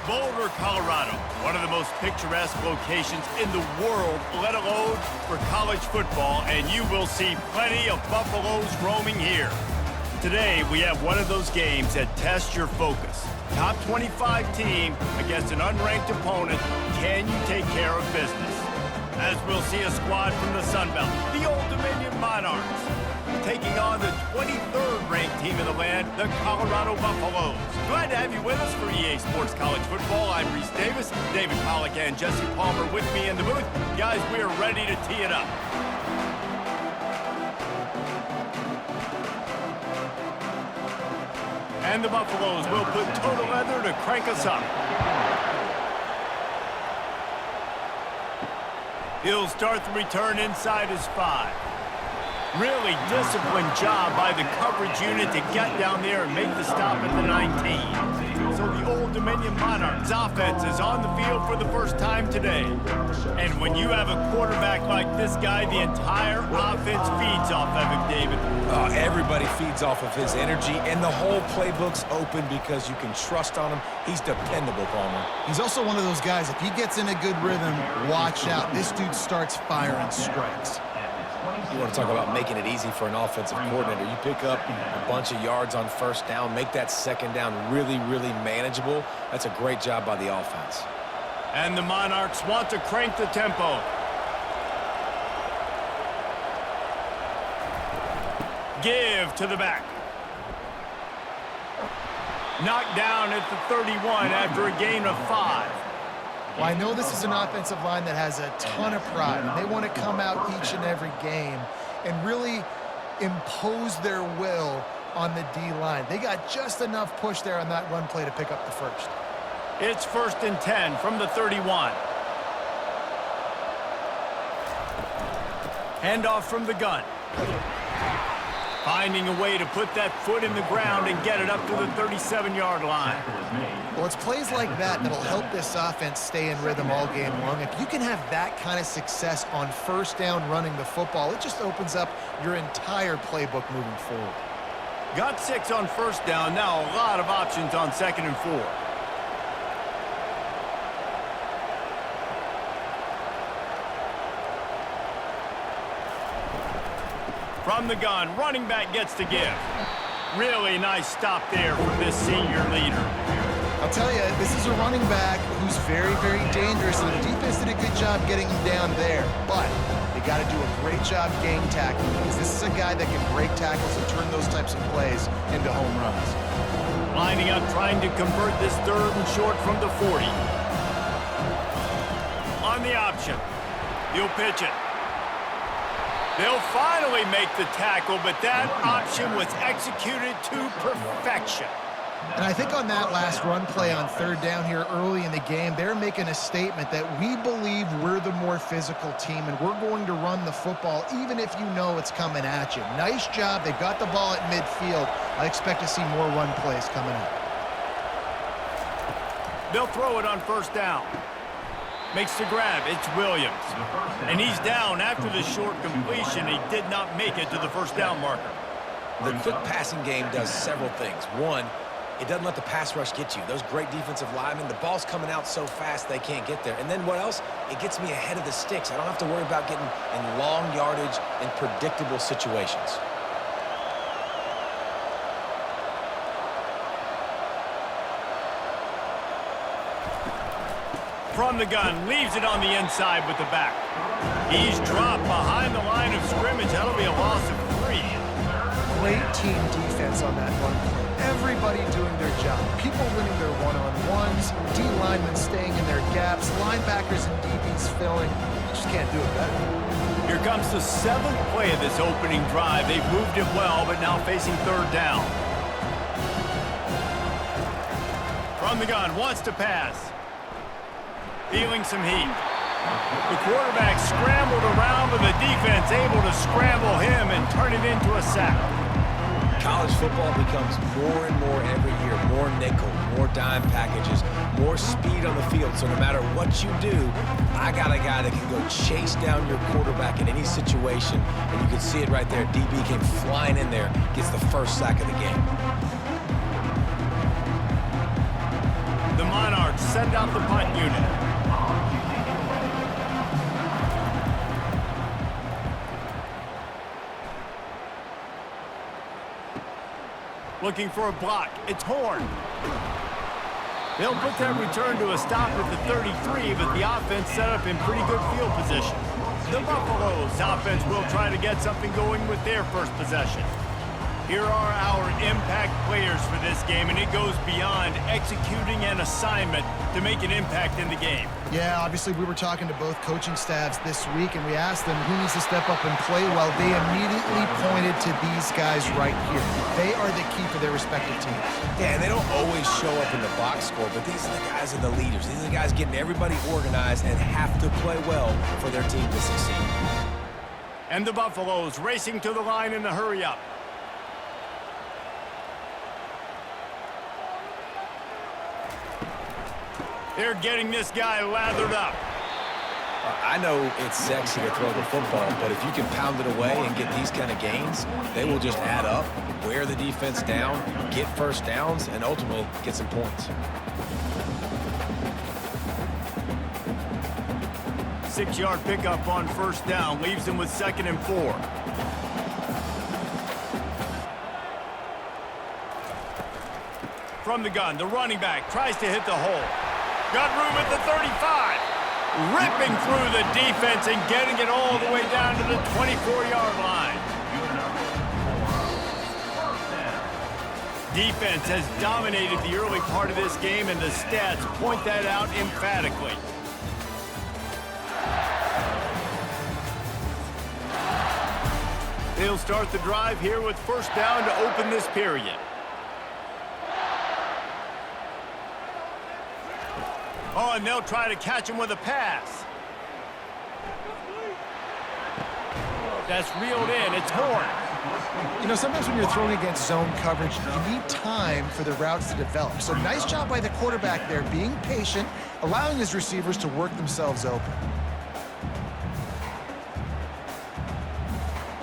Boulder, Colorado, one of the most picturesque locations in the world, let alone for college football, and you will see plenty of Buffaloes roaming here. Today, we have one of those games that tests your focus. Top 25 team against an unranked opponent. Can you take care of business? As we'll see a squad from the Sun Belt, the Old Dominion Monarchs, taking on the 23rd ranked team in the land, the Colorado Buffaloes. Glad to have you with us for EA Sports College Football. I'm Reese Davis, David Pollack and Jesse Palmer with me in the booth. Guys, we are ready to tee it up. And the Buffaloes will put total leather to crank us up. He'll start the return inside his 5. Really disciplined job by the coverage unit to get down there and make the stop at the 19. So the Old Dominion Monarchs offense is on the field for the first time today. And when you have a quarterback like this guy, the entire offense feeds off of him, David. Everybody feeds off of his energy, and the whole playbook's open because you can trust on him. He's dependable, Palmer. He's also one of those guys, if he gets in a good rhythm, watch out. This dude starts firing strikes. You want to talk about making it easy for an offensive coordinator. You pick up a bunch of yards on first down, make that second down really, really manageable. That's a great job by the offense. And the Monarchs want to crank the tempo. Give to the back. Knocked down at the 31 after a gain of 5. Well, I know this is an offensive line that has a ton of pride, and they want to come out each and every game and really impose their will on the D-line. They got just enough push there on that run play to pick up the first. It's 1st and 10 from the 31. Handoff from the gun. Finding a way to put that foot in the ground and get it up to the 37-yard line. Well, it's plays like that that'll help this offense stay in rhythm all game long. If you can have that kind of success on first down running the football, it just opens up your entire playbook moving forward. Got 6 on first down. Now a lot of options on 2nd and 4. From the gun, running back gets to give. Really nice stop there from this senior leader. I'll tell you, this is a running back who's very, very dangerous, and the defense did a good job getting him down there. But they got to do a great job game tackling, because this is a guy that can break tackles and turn those types of plays into home runs. Lining up, trying to convert this 3rd and short from the 40. On the option, he'll pitch it. They'll finally make the tackle, but that option was executed to perfection. And I think on that last run play on 3rd down here early in the game, they're making a statement that we believe we're the more physical team, and we're going to run the football even if you know it's coming at you. Nice job. They've got the ball at midfield. I expect to see more run plays coming up. They'll throw it on 1st down. Makes the grab. It's Williams. And he's down after the short completion. He did not make it to the 1st down marker. The quick passing game does several things. One, it doesn't let the pass rush get you. Those great defensive linemen, the ball's coming out so fast they can't get there. And then what else? It gets me ahead of the sticks. I don't have to worry about getting in long yardage and predictable situations. From the gun, leaves it on the inside with the back. He's dropped behind the line of scrimmage. That'll be a loss of 3. Great team defense on that run play. Everybody doing their job. People winning their one-on-ones, D-linemen staying in their gaps, linebackers and DBs filling. You just can't do it better. Here comes the 7th play of this opening drive. They've moved it well, but now facing 3rd down. From the gun, wants to pass. Feeling some heat. The quarterback scrambled around, but the defense able to scramble him and turn it into a sack. College football becomes more and more every year. More nickel, more dime packages, more speed on the field. So no matter what you do, I got a guy that can go chase down your quarterback in any situation. And you can see it right there. DB came flying in there, gets the first sack of the game. The Monarchs Monarchs send out the punt unit. Looking for a block. It's Horn. They'll put that return to a stop at the 33, but the offense set up in pretty good field position. The Buffaloes offense will try to get something going with their first possession. Here are our impact players for this game, and it goes beyond executing an assignment to make an impact in the game. Yeah, obviously we were talking to both coaching staffs this week, and we asked them who needs to step up and play well. They immediately pointed to these guys right here. They are the key for their respective teams. Yeah, and they don't always show up in the box score, but these are the guys and the leaders. These are the guys getting everybody organized and have to play well for their team to succeed. And the Buffaloes racing to the line in the hurry-up. They're getting this guy lathered up. I know it's sexy to throw the football, but if you can pound it away and get these kind of gains, they will just add up, wear the defense down, get first downs, and ultimately get some points. 6-yard pickup on first down leaves him with 2nd and 4. From the gun, the running back tries to hit the hole. Got room at the 35. Ripping through the defense and getting it all the way down to the 24-yard line. Defense has dominated the early part of this game, and the stats point that out emphatically. They'll start the drive here with first down to open this period. Oh, and they'll try to catch him with a pass. That's reeled in. It's Horn. You know, sometimes when you're throwing against zone coverage, you need time for the routes to develop. So nice job by the quarterback there, being patient, allowing his receivers to work themselves open.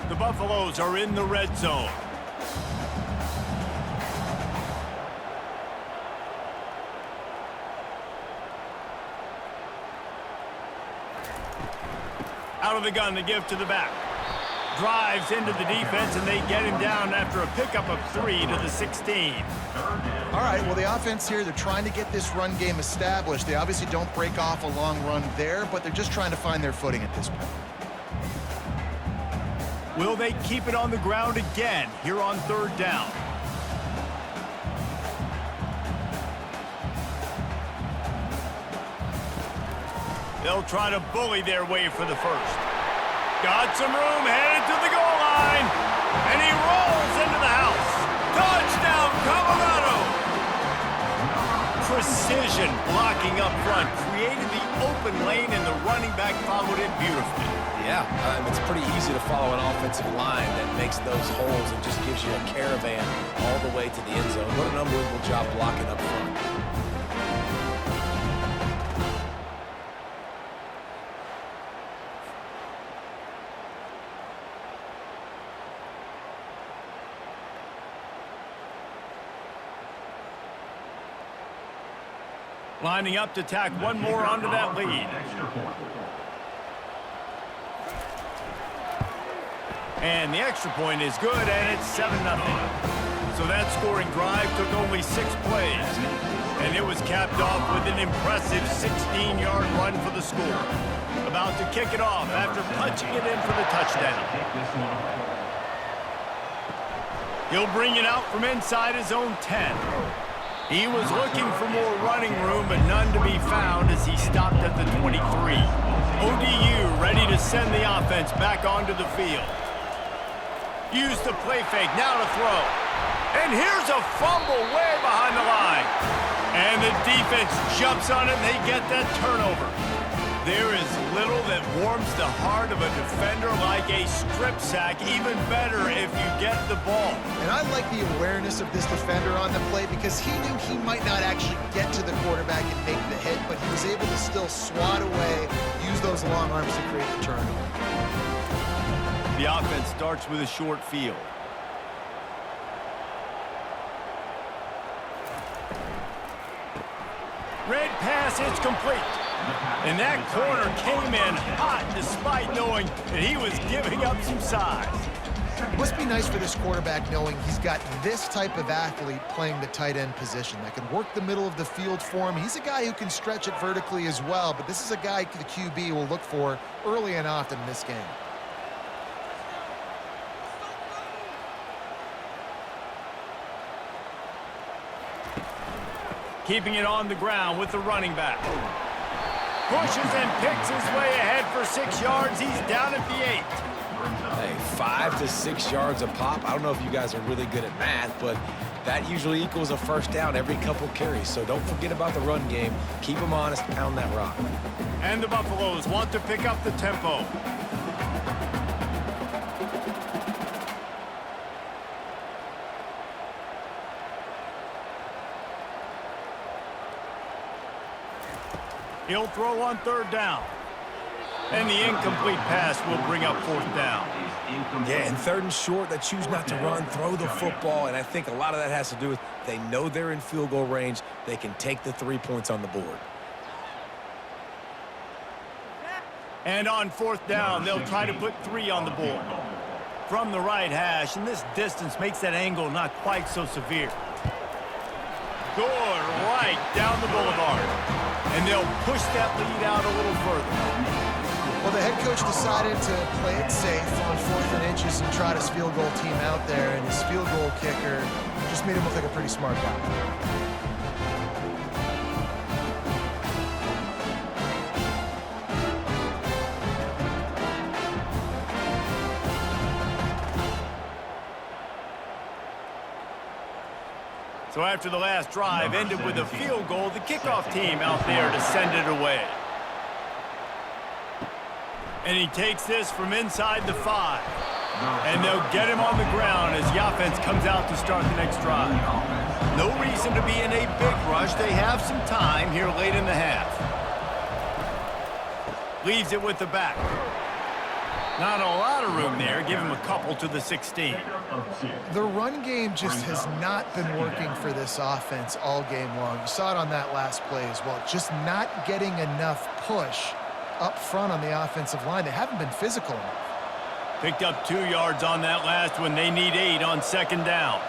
The Buffaloes are in the red zone. Out of the gun to give to the back. Drives into the defense, and they get him down after a pickup of 3 to the 16. All right, well, the offense here, they're trying to get this run game established. They obviously don't break off a long run there, but they're just trying to find their footing at this point. Will they keep it on the ground again here on third down? They'll try to bully their way for the first. Got some room, headed to the goal line, and he rolls into the house. Touchdown, Colorado! Precision blocking up front, created the open lane, and the running back followed it beautifully. Yeah, it's pretty easy to follow an offensive line that makes those holes and just gives you a caravan all the way to the end zone. What an unbelievable job blocking up front. Lining up to tack one more onto that lead. And the extra point is good, and it's 7-0. So that scoring drive took only 6 plays. And it was capped off with an impressive 16-yard run for the score. About to kick it off after punching it in for the touchdown. He'll bring it out from inside his own 10. He was looking for more running room, but none to be found as he stopped at the 23. ODU ready to send the offense back onto the field. Use the play fake, now to throw. And here's a fumble way behind the line. And the defense jumps on it, and they get that turnover. There is little that warms the heart of a defender like a strip sack, even better if you get the ball. And I like the awareness of this defender on the play because he knew he might not actually get to the quarterback and make the hit, but he was able to still swat away, use those long arms to create the turnover. The offense starts with a short field. Red pass, it's complete. And that corner came in hot despite knowing that he was giving up some size. Must be nice for this quarterback knowing he's got this type of athlete playing the tight end position that can work the middle of the field for him. He's a guy who can stretch it vertically as well, but this is a guy the QB will look for early and often in this game. Keeping it on the ground with the running back. Pushes and picks his way ahead for 6 yards. He's down at the 8. Hey, 5 to 6 yards a pop. I don't know if you guys are really good at math, but that usually equals a first down every couple carries. So don't forget about the run game. Keep them honest, pound that rock. And the Buffaloes want to pick up the tempo. He'll throw on 3rd down. And the incomplete pass will bring up 4th down. Yeah, and 3rd and short, they choose not to run, throw the football, and I think a lot of that has to do with they know they're in field goal range. They can take the 3 points on the board. And on 4th down, they'll try to put 3 on the board. From the right hash, and this distance makes that angle not quite so severe. Good right down the boulevard. And they'll push that lead out a little further. Well, the head coach decided to play it safe on 4th and inches and try his field goal team out there, and his field goal kicker just made him look like a pretty smart guy. So after the last drive ended with a field goal, the kickoff team out there to send it away. And he takes this from inside the 5. And they'll get him on the ground as the offense comes out to start the next drive. No reason to be in a big rush. They have some time here late in the half. Leaves it with the back. Not a lot of room there. Give him a couple to the 16. The run game just has not been working for this offense all game long. You saw it on that last play as well. Just not getting enough push up front on the offensive line. They haven't been physical enough. Picked up 2 yards on that last one. They need 8 on 2nd down.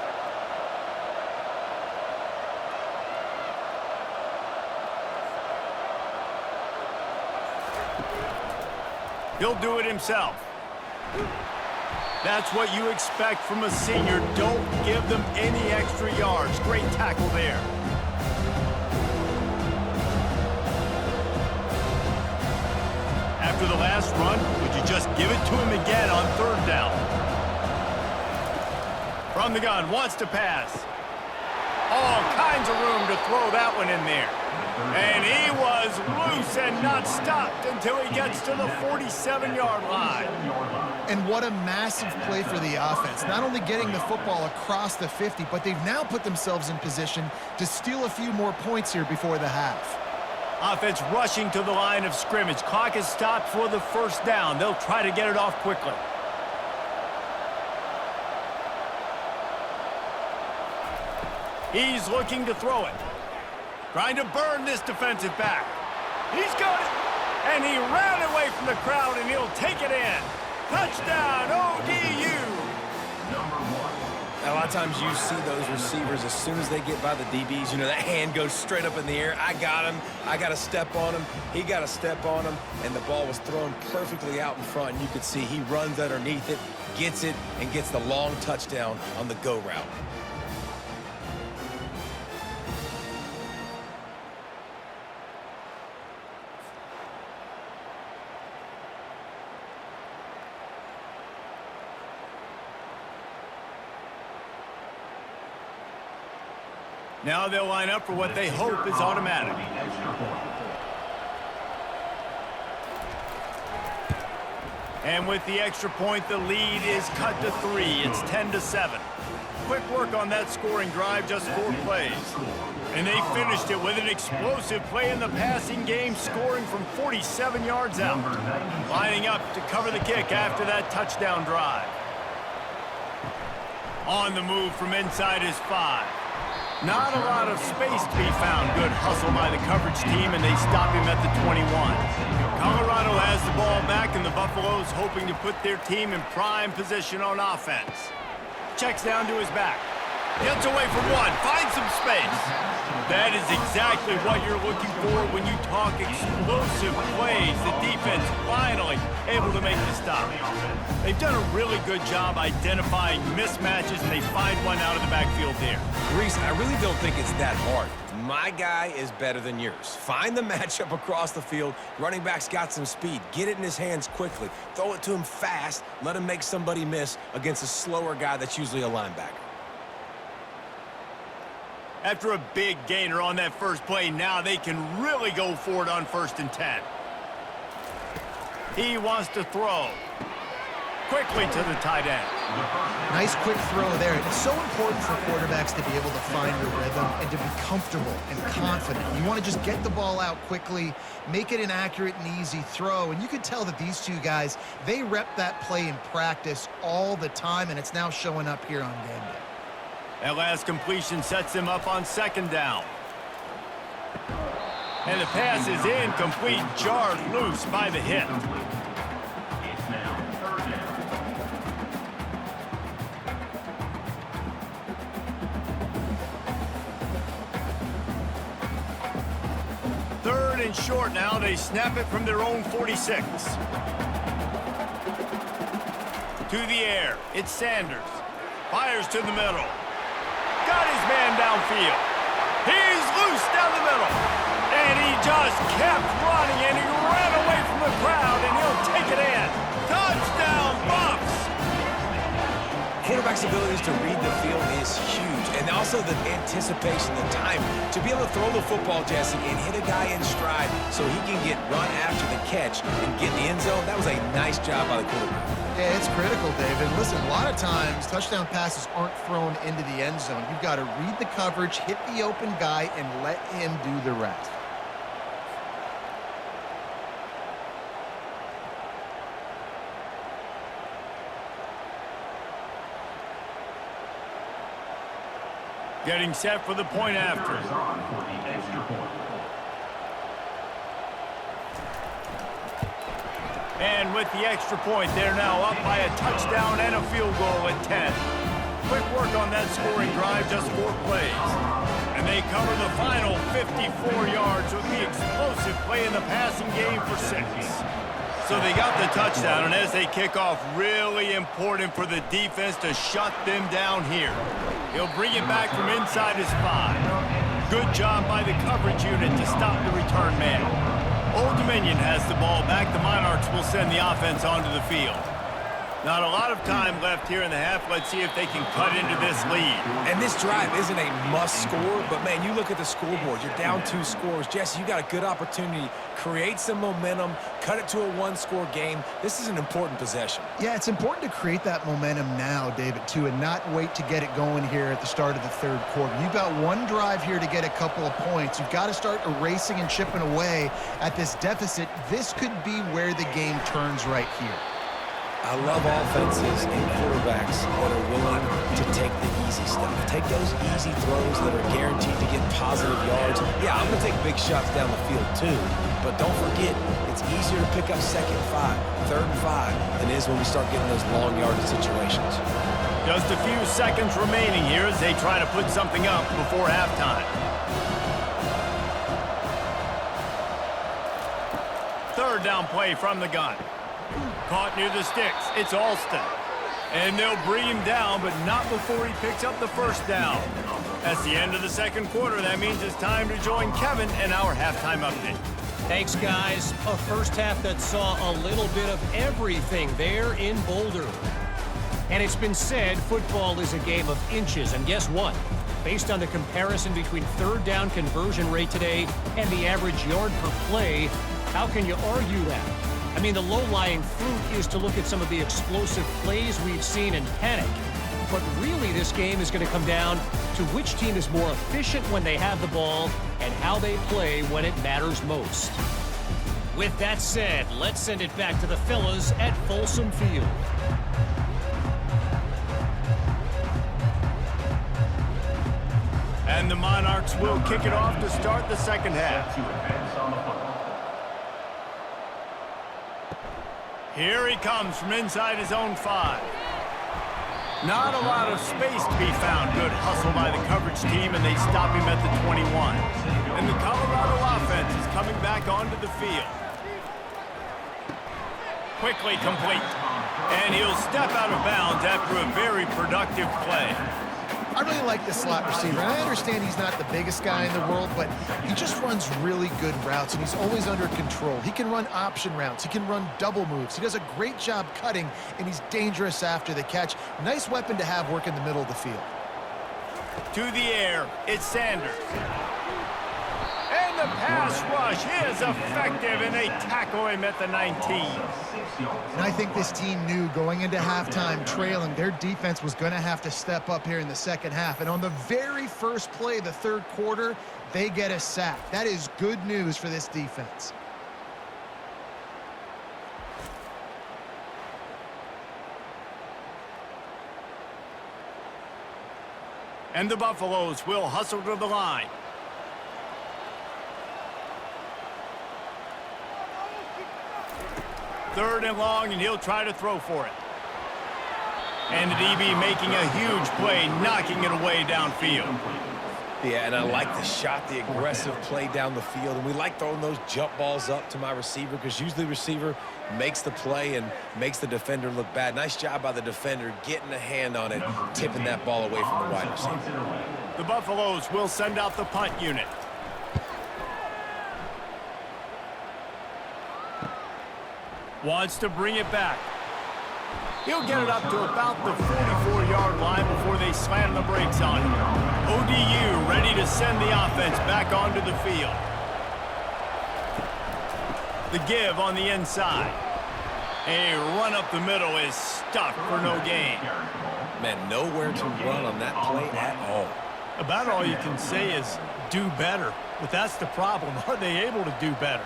He'll do it himself. That's what you expect from a senior. Don't give them any extra yards. Great tackle there. After the last run, would you just give it to him again on 3rd down? From the gun, wants to pass. All kinds of room to throw that one in there. And he was loose and not stopped until he gets to the 47-yard line. And what a massive play for the offense. Not only getting the football across the 50, but they've now put themselves in position to steal a few more points here before the half. Offense rushing to the line of scrimmage. Clock is stopped for the 1st down. They'll try to get it off quickly. He's looking to throw it. Trying to burn this defensive back. He's got it. And he ran away from the crowd, and he'll take it in. Touchdown, ODU. A lot of times you see those receivers, as soon as they get by the DBs, you know, that hand goes straight up in the air. I got him. I got to step on him. He got to step on him. And the ball was thrown perfectly out in front. And you could see he runs underneath it, gets it, and gets the long touchdown on the go route. Now they'll line up for what they hope is automatic. And with the extra point, the lead is cut to 3. It's 10-7. Quick work on that scoring drive, just 4 plays. And they finished it with an explosive play in the passing game, scoring from 47 yards out. Lining up to cover the kick after that touchdown drive. On the move from inside his 5. Not a lot of space to be found. Good hustle by the coverage team, and they stop him at the 21. Colorado has the ball back, and the Buffaloes hoping to put their team in prime position on offense. Checks down to his back. Gets away from one. Finds some space. That is exactly what you're looking for when you talk explosive plays. The defense finally able to make the stop. They've done a really good job identifying mismatches, and they find one out of the backfield there. Reese, I really don't think it's that hard. My guy is better than yours. Find the matchup across the field. Running back's got some speed. Get it in his hands quickly. Throw it to him fast. Let him make somebody miss against a slower guy that's usually a linebacker. After a big gainer on that first play, now they can really go for it on 1st and 10. He wants to throw. Quickly to the tight end. Nice quick throw there. It's so important for quarterbacks to be able to find a rhythm and to be comfortable and confident. You want to just get the ball out quickly, make it an accurate and easy throw. And you can tell that these two guys, they rep that play in practice all the time, and it's now showing up here on game day. That last completion sets him up on 2nd down. And the pass is incomplete, jarred loose by the hit. It's now 3rd down. 3rd and short now. They snap it from their own 46. To the air. It's Sanders. Fires to the middle. Got his man downfield. He's loose down the middle. And he just kept running, and he ran away from the crowd, and he'll take it in. Touchdown, Bucs! Quarterback's abilities to read the field is huge, and also the anticipation, the time to be able to throw the football, Jesse, and hit a guy in stride so he can get run after the catch and get in the end zone. That was a nice job by the quarterback. Yeah, it's critical, David. Listen, a lot of times touchdown passes aren't thrown into the end zone. You've got to read the coverage, hit the open guy, and let him do the rest. Getting set for the point after. For the extra point. And with the extra point, they're now up by a touchdown and a field goal at 10. Quick work on that scoring drive, just 4 plays. And they cover the final 54 yards with the explosive play in the passing game for 6. So they got the touchdown, and as they kick off, really important for the defense to shut them down here. He'll bring it back from inside his 5. Good job by the coverage unit to stop the return man. Old Dominion has the ball back. The Monarchs will send the offense onto the field. Not a lot of time left here in the half. Let's see if they can cut into this lead. And this drive isn't a must score, but man, you look at the scoreboard, you're down 2 scores. Jesse, you got a good opportunity. Create some momentum, cut it to a 1-score game. This is an important possession. Yeah, it's important to create that momentum now, David, too, and not wait to get it going here at the start of the 3rd quarter. You've got one drive here to get a couple of points. You've got to start erasing and chipping away at this deficit. This could be where the game turns right here. I love offenses and quarterbacks that are willing to take the easy stuff. Take those easy throws that are guaranteed to get positive yards. Yeah, I'm going to take big shots down the field too, but don't forget, it's easier to pick up 2nd and 5, 3rd and 5 than it is when we start getting those long yardage situations. Just a few seconds remaining here as they try to put something up before halftime. 3rd down play from the gun. Caught near the sticks. It's Alston. And they'll bring him down, but not before he picks up the 1st down. That's the end of the 2nd quarter. That means it's time to join Kevin in our halftime update. Thanks, guys. A first half that saw a little bit of everything there in Boulder. And it's been said football is a game of inches. And guess what? Based on the comparison between 3rd down conversion rate today and the average yard per play, how can you argue that? I mean, the low-lying fruit is to look at some of the explosive plays we've seen in panic. But really, this game is going to come down to which team is more efficient when they have the ball and how they play when it matters most. With that said, let's send it back to the fellas at Folsom Field. And the Monarchs will kick it off to start the second half. To advance on the football. Here he comes from inside his own 5. Not a lot of space to be found. Good hustle by the coverage team, and they stop him at the 21. And the Colorado offense is coming back onto the field. Quickly complete. And he'll step out of bounds after a very productive play. I really like this slot receiver, and I understand he's not the biggest guy in the world, but he just runs really good routes, and he's always under control. He can run option routes. He can run double moves. He does a great job cutting, and he's dangerous after the catch. Nice weapon to have work in the middle of the field. To the air, it's Sanders. And the pass rush is effective, and they tackle him at the 19. And I think this team knew going into halftime trailing, their defense was going to have to step up here in the second half. And on the very first play of the third quarter, they get a sack. That is good news for this defense. And the Buffaloes will hustle to the line. Third and long, and he'll try to throw for it. And the DB making a huge play, knocking it away downfield. Yeah, and I like the shot, the aggressive play down the field. And we like throwing those jump balls up to my receiver because usually the receiver makes the play and makes the defender look bad. Nice job by the defender getting a hand on it, tipping that ball away from the wide receiver. The Buffaloes will send out the punt unit. Wants to bring it back. He'll get it up to about the 44-yard line before they slam the brakes on him. ODU ready to send the offense back onto the field. The give on the inside. A run up the middle is stuck for no gain. Man, nowhere to run on that play at all. About all you can say is do better. But that's the problem. Are they able to do better?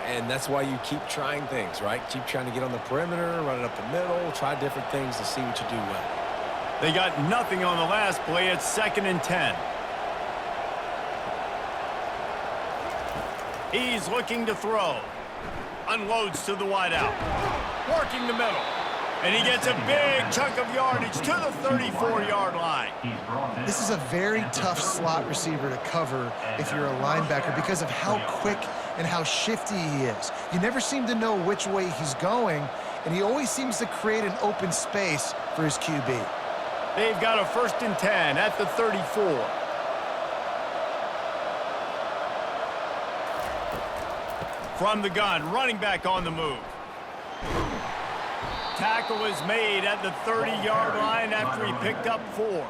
And that's why you keep trying things, right? Keep trying to get on the perimeter, run it up the middle, try different things to see what you do well. They got nothing on the last play. It's 2nd and 10. He's looking to throw. Unloads to the wideout. Working the middle. And he gets a big chunk of yardage to the 34-yard line. This is a very tough slot receiver to cover if you're a linebacker because of how quick and how shifty he is. You never seem to know which way he's going, and he always seems to create an open space for his QB. They've got a 1st and 10 at the 34. From the gun, running back on the move. Tackle is made at the 30-yard line after he picked up 4.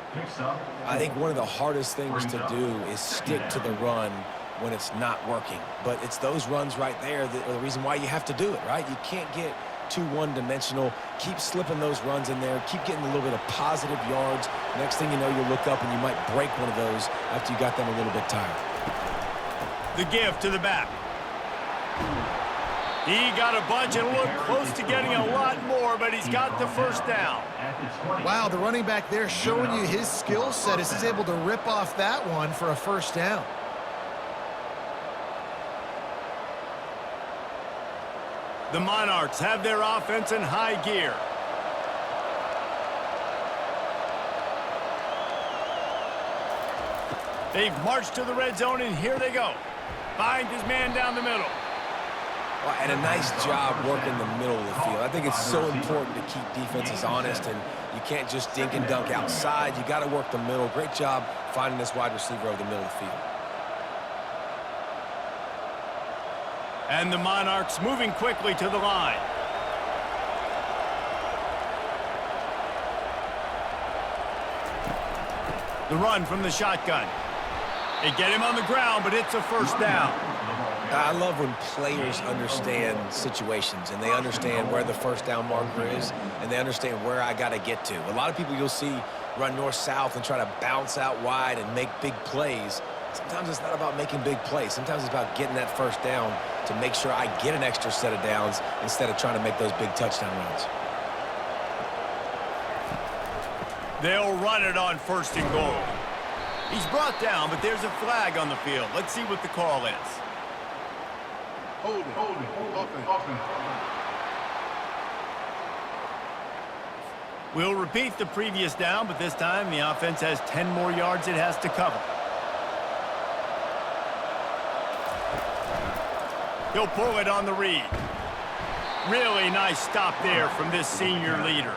I think one of the hardest things to do is stick to the run when it's not working. But it's those runs right there that are the reason why you have to do it, right? You can't get too one-dimensional. Keep slipping those runs in there. Keep getting a little bit of positive yards. Next thing you know, you look up and you might break one of those after you got them a little bit tired. The give to the back. He got a bunch and looked close to getting a lot more, but he's got the 1st down. Wow, the running back there showing you his skill set as he's able to rip off that one for a 1st down. The Monarchs have their offense in high gear. They've marched to the red zone, and here they go. Find his man down the middle. Well, and a nice job working the middle of the field. I think it's so important to keep defenses honest, and you can't just dink and dunk outside. You got to work the middle. Great job finding this wide receiver over the middle of the field. And the Monarchs moving quickly to the line. The run from the shotgun. They get him on the ground, but it's a 1st down. I love when players understand situations and they understand where the 1st down marker is and they understand where I got to get to. A lot of people you'll see run north-south and try to bounce out wide and make big plays. Sometimes it's not about making big plays. Sometimes it's about getting that 1st down to make sure I get an extra set of downs instead of trying to make those big touchdown runs. They'll run it on 1st and goal. He's brought down, but there's a flag on the field. Let's see what the call is. Hold it. Offense. We'll repeat the previous down, but this time the offense has 10 more yards it has to cover. He'll pull it on the read. Really nice stop there from this senior leader.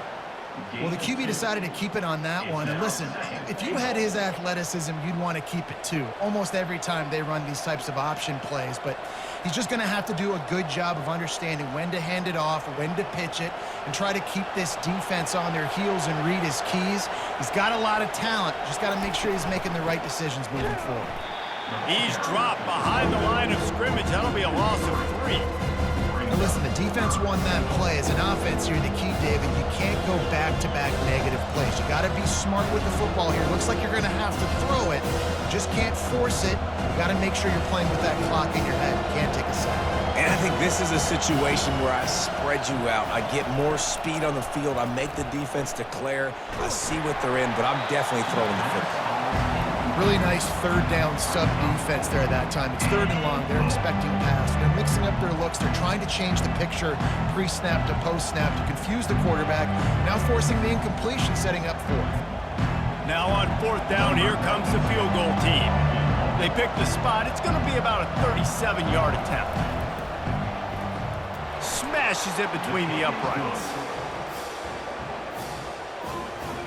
Well, the QB decided to keep it on that one. And listen, if you had his athleticism, you'd want to keep it too. Almost every time they run these types of option plays. But he's just going to have to do a good job of understanding when to hand it off, when to pitch it, and try to keep this defense on their heels and read his keys. He's got a lot of talent. Just got to make sure he's making the right decisions moving forward. He's dropped behind the line of scrimmage. That'll be a loss of 3. Now listen, the defense won that play. As an offense here, the key, David, you can't go back-to-back negative plays. You got to be smart with the football here. Looks like you're going to have to throw it. You just can't force it. You got to make sure you're playing with that clock in your head. You can't take a sack. And I think this is a situation where I spread you out. I get more speed on the field. I make the defense declare. I see what they're in, but I'm definitely throwing the football. Really nice third down sub defense there that time. It's 3rd and long. They're expecting pass. They're mixing up their looks. They're trying to change the picture pre-snap to post-snap to confuse the quarterback. Now forcing the incompletion, setting up 4th. Now on 4th down, here comes the field goal team. They pick the spot. It's going to be about a 37-yard attempt. Smashes it between the uprights.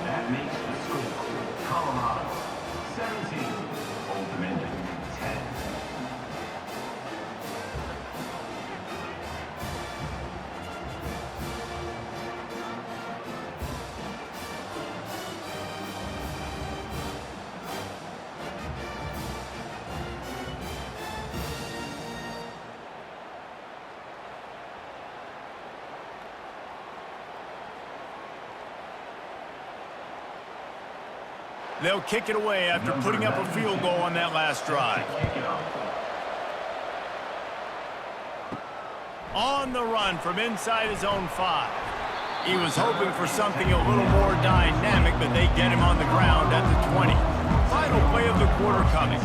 That makes the score Colorado 17, Old Dominion 10. They'll kick it away after putting up a field goal on that last drive. On the run from inside his own 5. He was hoping for something a little more dynamic, but they get him on the ground at the 20. Final play of the quarter coming.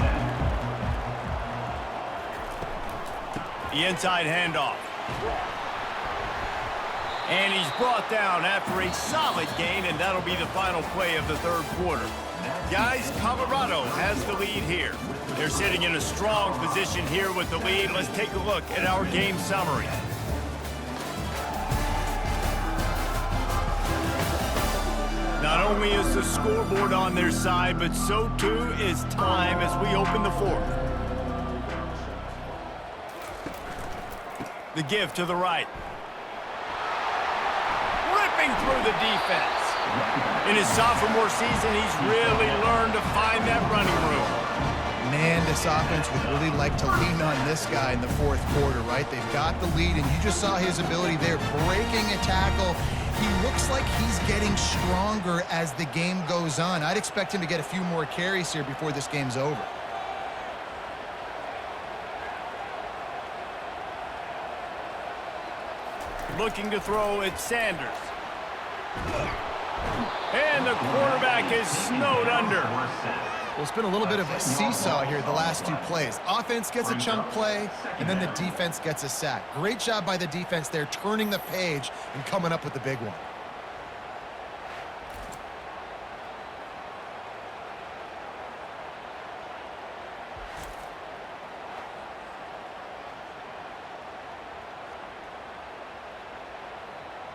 The inside handoff. And he's brought down after a solid gain, and that'll be the final play of the 3rd quarter. Guys, Colorado has the lead here. They're sitting in a strong position here with the lead. Let's take a look at our game summary. Not only is the scoreboard on their side, but so too is time as we open the 4th. The give to the right. Ripping through the defense. In his sophomore season, he's really learned to find that running room. Man, this offense would really like to lean on this guy in the 4th quarter, right? They've got the lead, and you just saw his ability there, breaking a tackle. He looks like he's getting stronger as the game goes on. I'd expect him to get a few more carries here before this game's over. Looking to throw, it's Sanders. And the quarterback is snowed under. Well, it's been a little bit of a seesaw here the last 2 plays. Offense gets a chunk play, and then the defense gets a sack. Great job by the defense there, turning the page and coming up with the big one.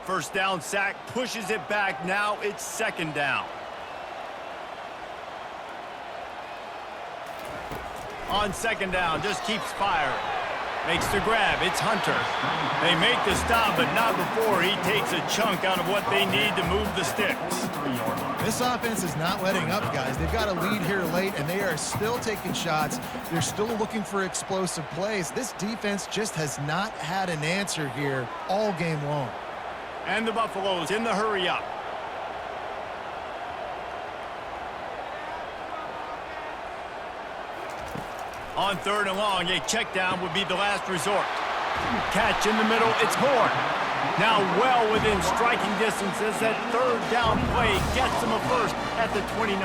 First down sack, pushes it back. Now it's 2nd down. On 2nd down, just keeps firing. Makes the grab, it's Hunter. They make the stop, but not before he takes a chunk out of what they need to move the sticks. This offense is not letting up, guys. They've got a lead here late, and they are still taking shots. They're still looking for explosive plays. This defense just has not had an answer here all game long. And the Buffaloes in the hurry-up. On 3rd and long, a check down would be the last resort. Catch in the middle, it's Horn. Now well within striking distance as that 3rd down play gets him a first at the 29.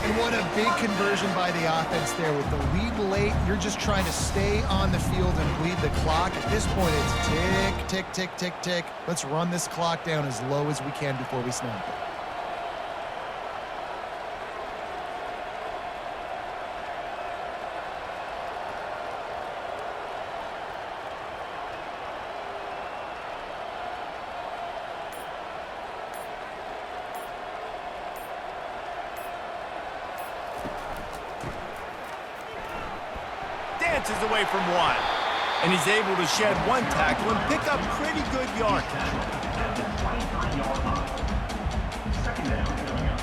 You want a big conversion by the offense there. With the lead late, you're just trying to stay on the field and bleed the clock. At this point, it's tick, tick, tick, tick, tick. Let's run this clock down as low as we can before we snap it. Dances away from one. And he's able to shed one tackle and pick up pretty good yardage. At the 25-yard line. Second down coming up.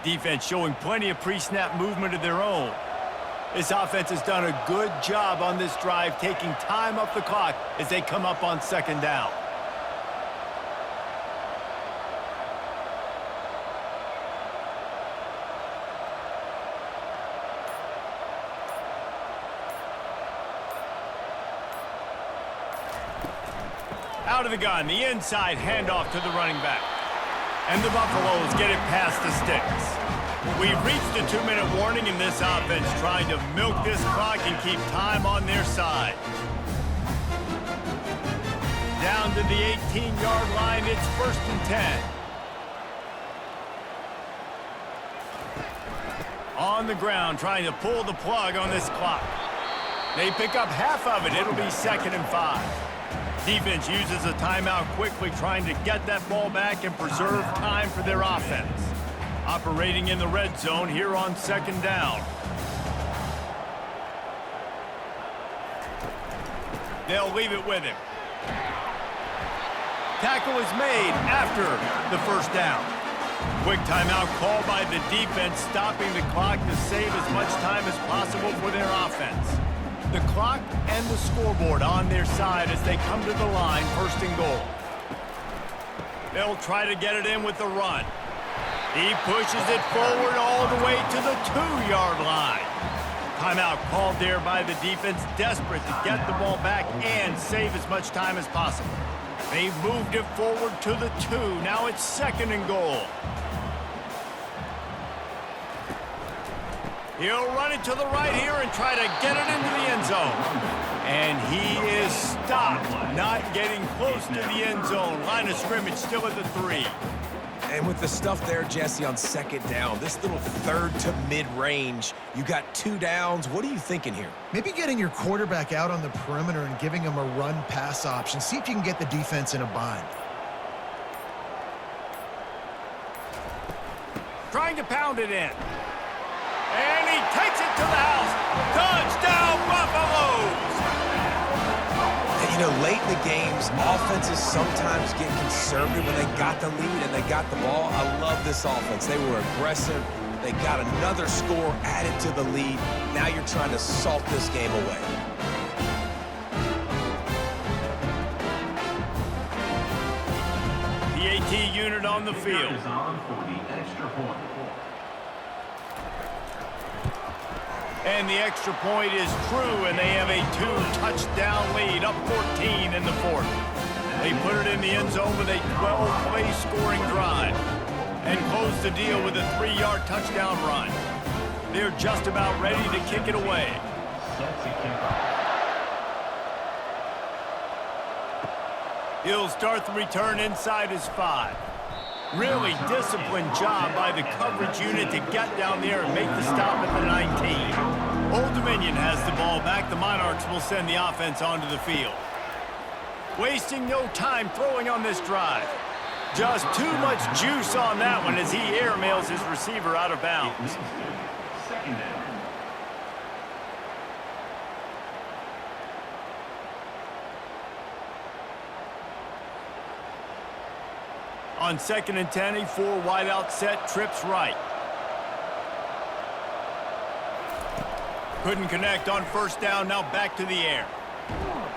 Defense showing plenty of pre-snap movement of their own. This offense has done a good job on this drive, taking time off the clock as they come up on second down. Out of the gun, the inside handoff to the running back. And the Buffaloes get it past the sticks. We've reached a 2-minute warning in this offense, trying to milk this clock and keep time on their side. Down to the 18-yard line, it's 1st and 10. On the ground, trying to pull the plug on this clock. They pick up half of it. It'll be 2nd and 5. Defense uses a timeout quickly, trying to get that ball back and preserve time for their offense. Operating in the red zone here on 2nd down. They'll leave it with him. Tackle is made after the 1st down. Quick timeout called by the defense, stopping the clock to save as much time as possible for their offense. The clock and the scoreboard on their side as they come to the line, 1st and goal. They'll try to get it in with the run. He pushes it forward all the way to the 2-yard line. Timeout called there by the defense, desperate to get the ball back and save as much time as possible. They've moved it forward to the 2. Now it's 2nd and goal. He'll run it to the right here and try to get it into the end zone. And he is stopped, not getting close to the end zone. Line of scrimmage still at the 3. And with the stuff there, Jesse, on 2nd down, this little 3rd to mid-range, you got 2 downs. What are you thinking here? Maybe getting your quarterback out on the perimeter and giving him a run-pass option. See if you can get the defense in a bind. Trying to pound it in. And he takes it to the house. Touchdown, Buffaloes! And, you know, late in the games, offenses sometimes get conservative when they got the lead and they got the ball. I love this offense. They were aggressive. They got another score added to the lead. Now you're trying to salt this game away. The AT unit on the field. Is on for the extra point. And the extra point is true, and they have a 2-touchdown lead, up 14 in the 4th. They put it in the end zone with a 12-play scoring drive and close the deal with a 3-yard touchdown run. They're just about ready to kick it away. He'll start the return inside his 5. Really disciplined job by the coverage unit to get down there and make the stop at the 19. Old Dominion has the ball back. The Monarchs will send the offense onto the field. Wasting no time throwing on this drive. Just too much juice on that one as he airmails his receiver out of bounds. Second down. On 2nd and 10, a 4-wideout set, trips right. Couldn't connect on 1st down, now back to the air.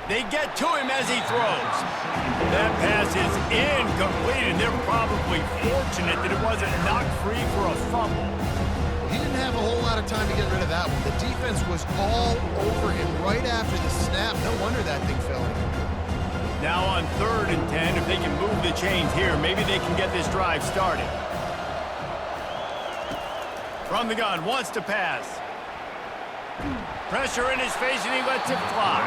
They get to him as he throws. That pass is incomplete, and they're probably fortunate that it wasn't knocked free for a fumble. He didn't have a whole lot of time to get rid of that one. The defense was all over him right after the snap. No wonder that thing fell in. Now on 3rd and 10, if they can move the chains here, maybe they can get this drive started. From the gun, wants to pass. Pressure in his face, and he lets it fly.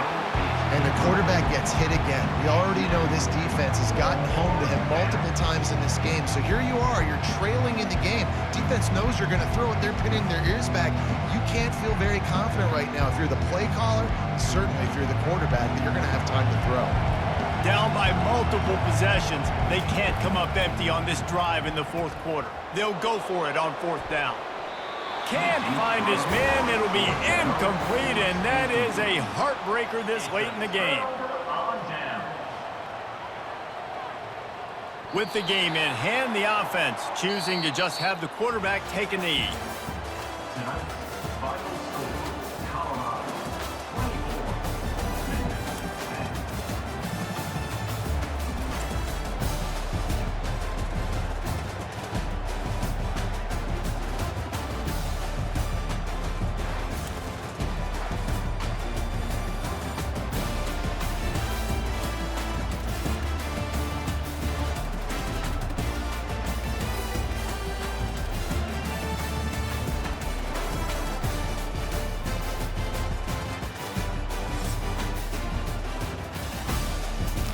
And the quarterback gets hit again. We already know this defense has gotten home to him multiple times in this game. So here you are, you're trailing in the game. Defense knows you're going to throw it. They're pinning their ears back. You can't feel very confident right now if you're the play caller, certainly if you're the quarterback, that you're going to have time to throw. Down by multiple possessions, they can't come up empty on this drive in the 4th quarter. They'll go for it on 4th down. Can't find his man. It'll be incomplete, and that is a heartbreaker this late in the game. With the game in hand, the offense choosing to just have the quarterback take a knee.